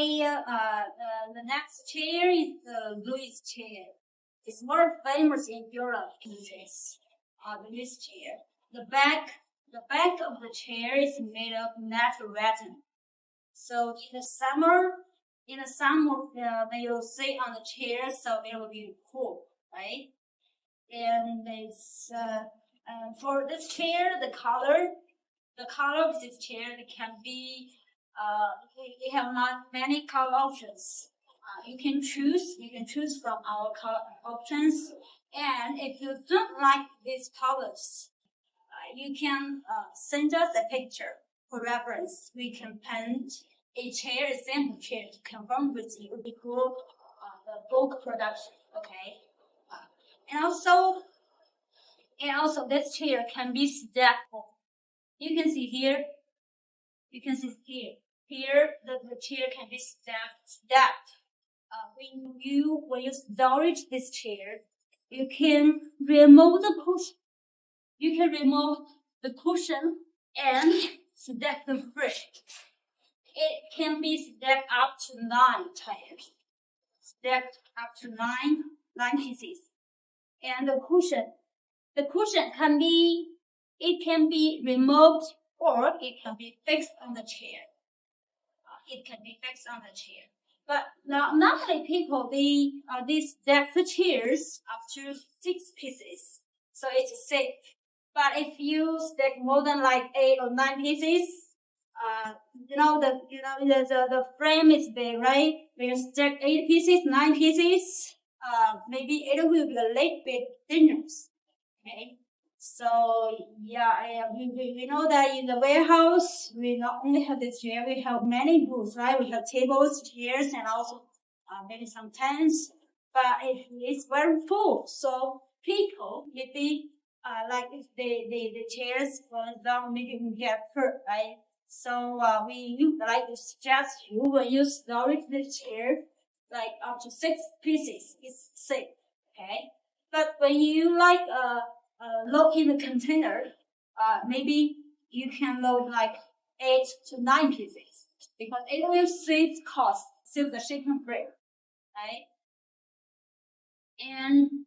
the next chair is the Louis chair. It's more famous in Europe. This the Louis chair. The back of the chair is made of natural resin. So in the summer, when you sit on the chair, so it will be cool, right? And it's for this chair, the color of this chair can be we have not many color options. You can choose from our color options, and if you don't like these colors, you can send us a picture for reference. We can paint a sample chair to confirm with you before the bulk production. Okay, and also this chair can be stackable. You can see here. Here the chair can be stacked. When you storage this chair, you can remove the cushion. You can remove the cushion and stack the frame. It can be stacked up to 9 chairs. Stacked up to 9 pieces. And the cushion can be removed or it can be fixed on the chair. But normally people they stack the chairs up to 6 pieces, so it's safe. But if you stack more than like 8 or 9 pieces, the frame is big, right? When you stack 8 pieces, 9 pieces, maybe it will be a little bit dangerous. Okay. So yeah, we know that in the warehouse, we not only have this chair, we have many booths, right? We have tables, chairs, and also maybe some tents. But it's very full, so people, if the chairs falls down, maybe you can get hurt, right? So we like to suggest you when you storage the chair, like up to 6 pieces, it's safe, okay? But when you load in the container, maybe you can load like 8 to 9 pieces because it will save cost, save the shipping freight, right? And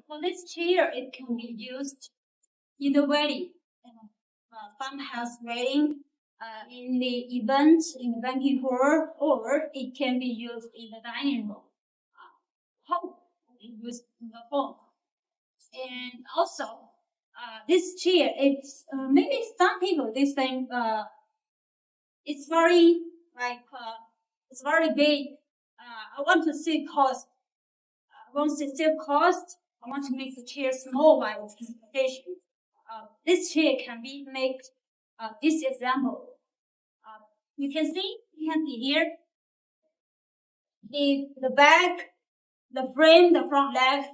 for this chair, it can be used in the wedding, farmhouse wedding, in the event, in the banquet hall, or it can be used in the dining room. Home, used in the home. And also, this chair, it's maybe some people they think it's very it's very big. I want to save cost. I want to make the chair small by transportation. This chair can be made. This example. You can see here the back, the frame, the front leg.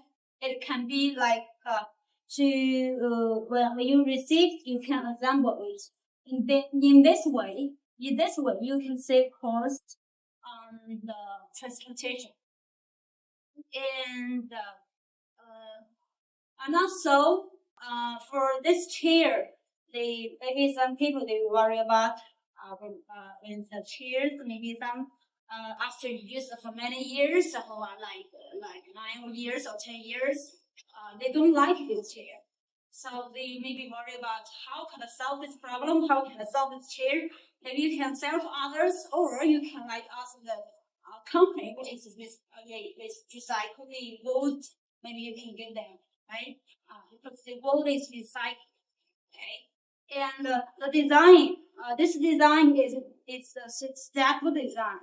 It can be like when you receive, you can assemble it. In this way, you can save cost on the transportation. And also for this chair, maybe some people they worry about when the chairs, maybe some after you use it for many years, or like 9 years or 10 years, they don't like this chair. So they may be worried about how can I solve this problem, how can I solve this chair. Maybe you can sell to others, or you can ask the company which is with recycling wood. Maybe you can give them, right? Because the wood is recycled. Okay. And the design, this design is a step design.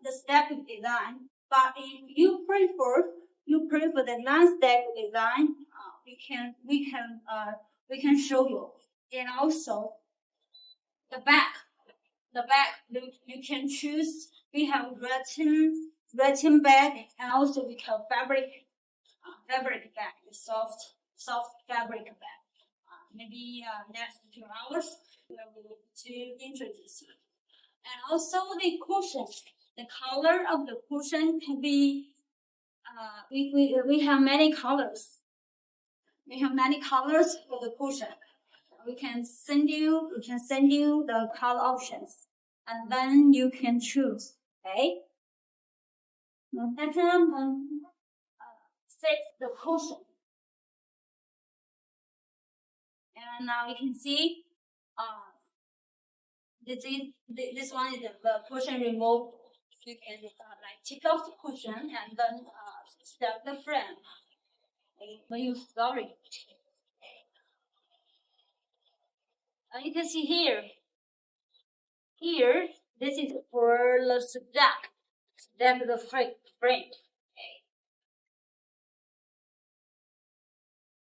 The step design. But if you prefer the non-step design, we can show you. And also the back you can choose. We have retin bag, and also we have fabric bag, soft fabric bag. Maybe next 2 hours we will to introduce you. And also the cushion. The color of the cushion can be we have many colors. We have many colors for the cushion. we can send you the color options, and then you can choose. Okay. Let them set the cushion, and now you can see this one is the cushion remote. You can like take off the cushion and then step the frame when you store it. And you can see here, this is for the step the frame. Okay.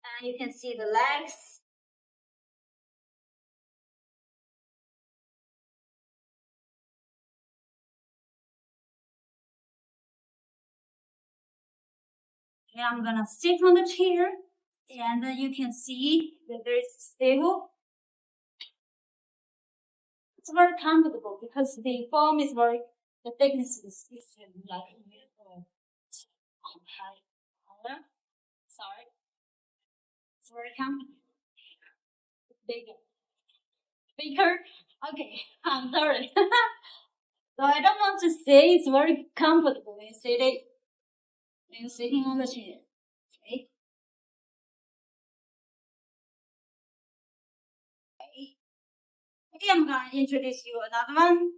And you can see the legs. And I'm gonna sit on the chair, and then you can see that there is stable. It's very comfortable because the foam is the thickness is like higher. Sorry, it's very comfortable. Bigger. Okay, I'm sorry. So I don't want to say it's very comfortable when you're sitting on the chair. Okay. Okay, I'm gonna introduce you another one.